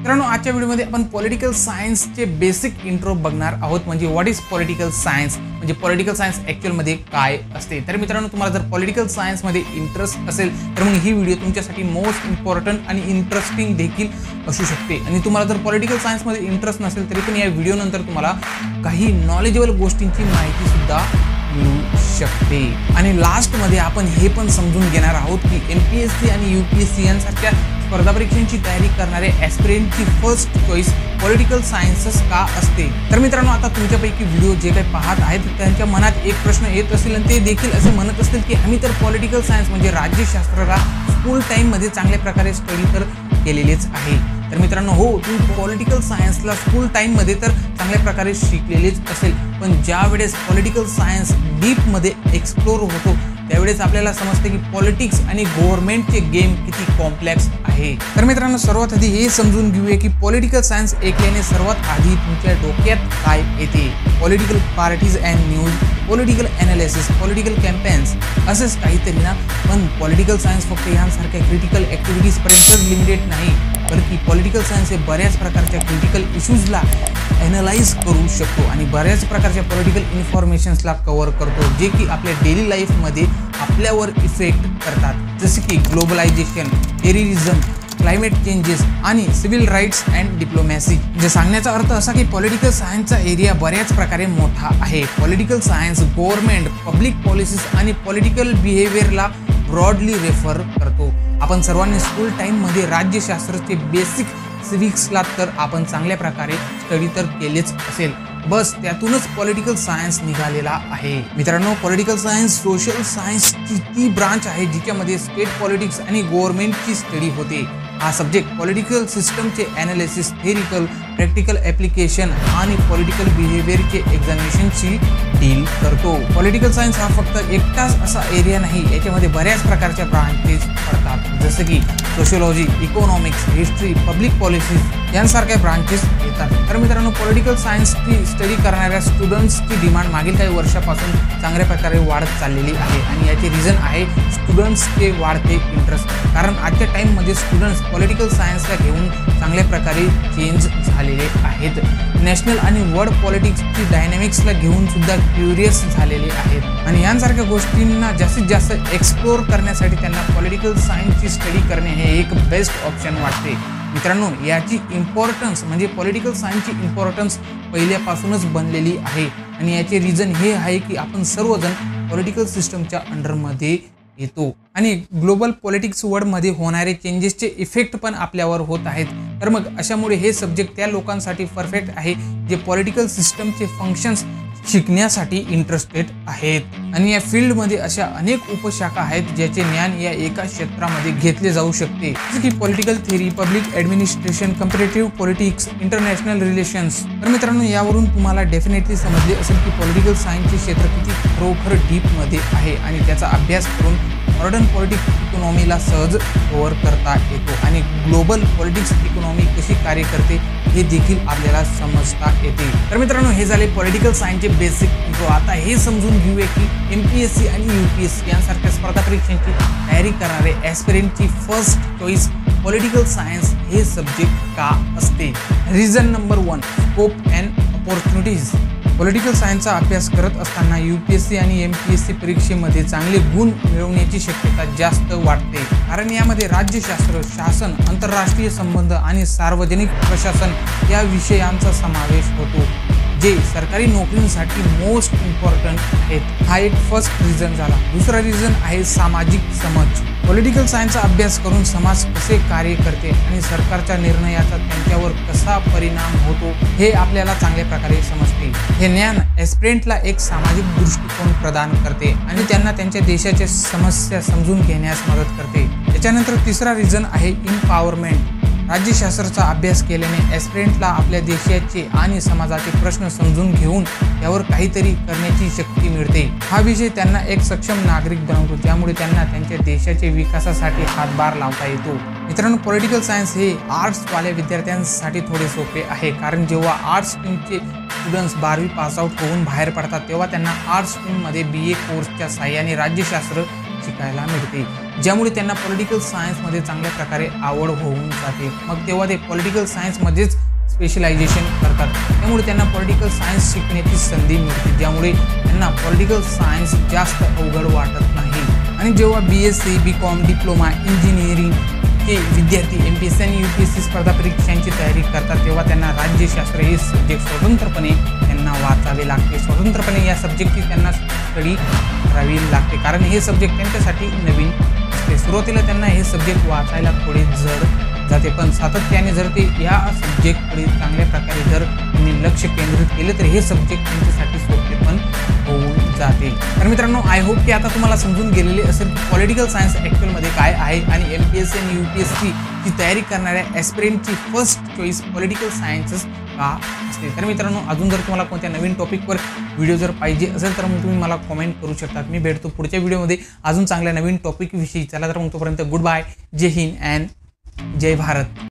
मित्रांनो, आजच्या व्हिडिओमध्ये आपण पॉलिटिकल सायन्सचे बेसिक इंट्रो बघणार आहोत. म्हणजे व्हॉट इज पॉलिटिकल सायन्स, म्हणजे पॉलिटिकल सायन्स ॲक्च्युअल मध्ये काय असते. तर मित्रांनो, तुम्हाला जर पॉलिटिकल सायन्स मध्ये इंटरेस्ट असेल तर मग ही व्हिडिओ तुमच्यासाठी मोस्ट इम्पॉर्टंट आणि इंटरेस्टिंग देखील असू शकते. आणि तुम्हाला जर पॉलिटिकल सायन्स मध्ये इंटरेस्ट नसेल तरी पण या व्हिडिओ नंतर तुम्हाला काही नॉलेजेबल गोष्टींची माहिती सुद्धा मिळू शकते. आणि लास्ट मध्ये आपण हे पण समजून घेणार आहोत की MPSC आणि UPSC यांसारख्या स्पर्धा परीक्षांची तयारी करणारे ॲस्पिरंटची फर्स्ट चॉईस पॉलिटिकल सायन्सच का असते. तर मित्रांनो, आता तुमच्यापैकी व्हिडिओ जे काही पाहत आहेत त्यांच्या मनात एक प्रश्न येत असेल आणि ते देखील असे म्हणत असतील की आम्ही तर पॉलिटिकल सायन्स म्हणजे राज्यशास्त्राला स्कूल टाईममध्ये चांगल्या प्रकारे स्टडी तर केलेलेच आहे. तर मित्रांनो, हो, तुम्ही पॉलिटिकल सायन्सला स्कूल टाईममध्ये तर चांगल्या प्रकारे शिकलेलेच असेल, पण ज्या वेळेस पॉलिटिकल सायन्स डीपमध्ये एक्सप्लोर होतो त्यावेळेस आपल्याला समजते की पॉलिटिक्स आणि गव्हर्नमेंटचे गेम किती कॉम्प्लेक्स आहे. तर मित्रांनो, सर्वात आधी हे समजून घेऊया की पॉलिटिकल सायन्स ऐकल्याने सर्वात आधी तुमच्या डोक्यात काय येते. Political parties and news, political analysis, political campaigns असंच काहीतरी ना. पण पॉलिटिकल सायन्स फक्त यांसारख्या क्रिटिकल ॲक्टिव्हिटीजपर्यंत लिमिटेड नाही, बल्कि पॉलिटिकल सायन्स हे बऱ्याच प्रकारच्या क्रिटिकल इश्यूजला ॲनालाइज करू शकतो आणि बऱ्याच प्रकारच्या पॉलिटिकल इन्फॉर्मेशन्सला कव्हर करतो, जे की आपल्या डेली लाईफमध्ये आपल्यावर इफेक्ट करतात, जसे की ग्लोबलायझेशन, टेररिझम, क्लायमेट चेंजेस आणि सिव्हिल राईट्स अँड डिप्लोमॅसी. म्हणजे सांगण्याचा अर्थ असा की पॉलिटिकल सायन्सचा एरिया बऱ्याच प्रकारे मोठा आहे. Political science government, public policies आणि पॉलिटिकल बिहेवियरला ब्रॉडली रेफर करतो. आपण सर्वांनी स्कूल टाईममध्ये राज्यशास्त्राचे बेसिक सिव्हिक्सला तर आपण चांगल्या प्रकारे स्टडी तर केलेच असेल, बस त्यातूनच पॉलिटिकल सायन्स निघालेला आहे. मित्रांनो, पॉलिटिकल सायन्स सोशल सायन्सची ती ब्रांच आहे जिच्यामध्ये स्टेट पॉलिटिक्स आणि गव्हर्नमेंटची स्टडी होते. हा सब्जेक्ट पॉलिटिकल सिस्टमचे ॲनालिसिस, थेरिकल, प्रॅक्टिकल ॲप्लिकेशन आणि पॉलिटिकल बिहेवियरचे एक्झामिनेशनशी डील करतो. पॉलिटिकल सायन्स हा फक्त एकटाच असा एरिया नाही, याच्यामध्ये बऱ्याच प्रकारच्या ब्रांचेस पडतात, जसं की sociology, economics, history, public policies यांसारख्या ब्रांचेस येतात. तर मित्रांनो, पॉलिटिकल सायन्सची स्टडी करणाऱ्या स्टुडंट्सची डिमांड मागील काही वर्षापासून चांगल्या प्रकारे वाढत चाललेली आहे आणि याचे रिझन आहे स्टुडंट्सचे वाढते इंटरेस्ट. कारण आजच्या टाईममध्ये स्टुडंट्स पॉलिटिकल सायन्सला घेऊन चांगल्या प्रकारे चेंज झालेले आहेत. नॅशनल आणि वर्ल्ड पॉलिटिक्सची डायनॅमिक्सला घेऊन सुद्धा क्युरियस झालेले आहेत आणि यांसारख्या गोष्टींना जास्तीत जास्त एक्सप्लोर करण्यासाठी त्यांना पॉलिटिकल सायन्सची स्टडी करणे हे एक बेस्ट ऑप्शन वाटते. मित्रांनो, याची इम्पॉर्टन्स म्हणजे पॉलिटिकल सायन्सची इम्पॉर्टन्स पहिल्यापासूनच बनलेली आहे आणि याचे रिझन हे आहे की आपण सर्वजण पॉलिटिकल सिस्टमच्या अंडरमध्ये येतो आणि ग्लोबल पॉलिटिक्स वर्ल्डमध्ये होणारे चेंजेसचे इफेक्ट पण आपल्यावर होत आहेत. तर मग अशामुळे हे सब्जेक्ट त्या लोकांसाठी परफेक्ट आहे जे पॉलिटिकल सिस्टमचे फंक्शन्स शिकण्यासाठी इंटरेस्टेड आहेत. आणि या फील्डमध्ये अशा अनेक उपशाखा आहेत ज्याचे ज्ञान या एका क्षेत्रामध्ये घेतले जाऊ शकते, जसे की political theory, public administration, comparative politics, international relations. तर मित्रांनो, यावरून तुम्हाला डेफिनेटली समजले असेल की पॉलिटिकल सायन्सचे क्षेत्र किती खरोखर डीपमध्ये आहे आणि त्याचा अभ्यास करून मॉडर्न पॉलिटिक्स इकॉनॉमीला सहज कव्हर करता येतो आणि ग्लोबल पॉलिटिक्स इकॉनॉमी कशी कार्य करते हे देखील आपल्याला समजता येते. तर मित्रांनो, हे झाले पॉलिटिकल सायन्सचे बेसिक इंट्रो. आता हे समजून घेऊया की MPSC आणि UPSC यांसारख्या स्पर्धा परीक्षांची तयारी करणारे ॲस्पिरंटची फर्स्ट चॉईस पॉलिटिकल सायन्स हे सब्जेक्ट का असते. Reason number 1, scope and opportunities. Political सायन्सचा अभ्यास करत असताना UPSC आणि MPSC परीक्षेमध्ये चांगले गुण मिळवण्याची शक्यता जास्त वाटते, कारण यामध्ये राज्यशास्त्र, शासन, आंतरराष्ट्रीय संबंध आणि सार्वजनिक प्रशासन या विषयांचा समावेश होतो, जे सरकारी नोकरींसाठी मोस्ट इम्पॉर्टंट आहेत. हा एक फर्स्ट रिझन झाला. दुसरा रिझन आहे सामाजिक समज. पॉलिटिकल सायन्सचा अभ्यास करून समाज कसे कार्य करते आणि सरकारच्या निर्णयाचा त्यांच्यावर कसा परिणाम होतो हे आपल्याला चांगल्या प्रकारे समजते. हे ज्ञान ॲस्पिरंटला एक सामाजिक दृष्टिकोन प्रदान करते आणि त्यांना त्यांच्या देशाच्या समस्या समजून घेण्यास मदत करते. त्याच्यानंतर तिसरा रिझन आहे इम्पॉवरमेंट. राज्यशास्त्राचा अभ्यास केल्याने ॲस्पिरंटला आपल्या देशाचे आणि समाजाचे प्रश्न समजून घेऊन त्यावर काहीतरी करण्याची शक्ती मिळते. हा विषय त्यांना एक सक्षम नागरिक बनवतो, ज्यामुळे त्यांना त्यांच्या देशाच्या विकासासाठी हातभार लावता येतो. मित्रांनो, पॉलिटिकल सायन्स हे आर्ट्सवाल्या विद्यार्थ्यांसाठी थोडे सोपे आहे, कारण जेव्हा आर्ट्स स्ट्रीमचे स्टुडंट्स 12वी पासआउट होऊन बाहेर पडतात तेव्हा त्यांना आर्ट्स स्ट्रीममध्ये BA कोर्सच्या साहाय्याने राज्यशास्त्र शिकायला मिळते, ज्यामुळे त्यांना पॉलिटिकल सायन्समध्ये चांगल्या प्रकारे आवड होऊन जाते. मग तेव्हा ते पॉलिटिकल सायन्समध्येच स्पेशलायझेशन करतात. त्यामुळे त्यांना पॉलिटिकल सायन्स शिकण्याची संधी मिळते, ज्यामुळे त्यांना पॉलिटिकल सायन्स जास्त अवघड वाटत नाही. आणि जेव्हा BSc, BCom, डिप्लोमा, इंजिनिअरिंग चे विद्यार्थी MPSC आणि UPSC स्पर्धा परीक्षांची तयारी करतात, तेव्हा त्यांना राज्यशास्त्र हे सब्जेक्ट स्वतंत्रपणे त्यांना वाचावे लागते. स्वतंत्रपणे या सब्जेक्टची त्यांना स्टडी करावी लागते, कारण हे सब्जेक्ट त्यांच्यासाठी नवीन असते. सुरुवातीला त्यांना हे सब्जेक्ट वाचायला थोडे जड जाते, पण सातत्याने जर ते या सब्जेक्टकडे चांगल्या प्रकारे जर त्यांनी लक्ष केंद्रित केले तर हे सब्जेक्ट त्यांच्यासाठी सोपे पण होऊन जाते. तर मित्रांनो, आय होप की आता तुम्हाला समजून गेलेले असेल पॉलिटिकल सायन्स ॲक्च्युअलमध्ये काय आहे आणि MPSC आणि UPSC ची तयारी करणाऱ्या ॲस्पिरंटची फर्स्ट चॉईस पॉलिटिकल सायन्सच का असते. तर मित्रांनो, अजून जर तुम्हाला कोणत्या नवीन टॉपिकवर व्हिडिओ जर पाहिजे असेल तर मग तुम्ही मला कॉमेंट करू शकता. मी भेटतो पुढच्या व्हिडिओमध्ये अजून चांगल्या नवीन टॉपिकविषयी. चला तर मग तोपर्यंत गुड बाय, जय हिंद अँड जय भारत.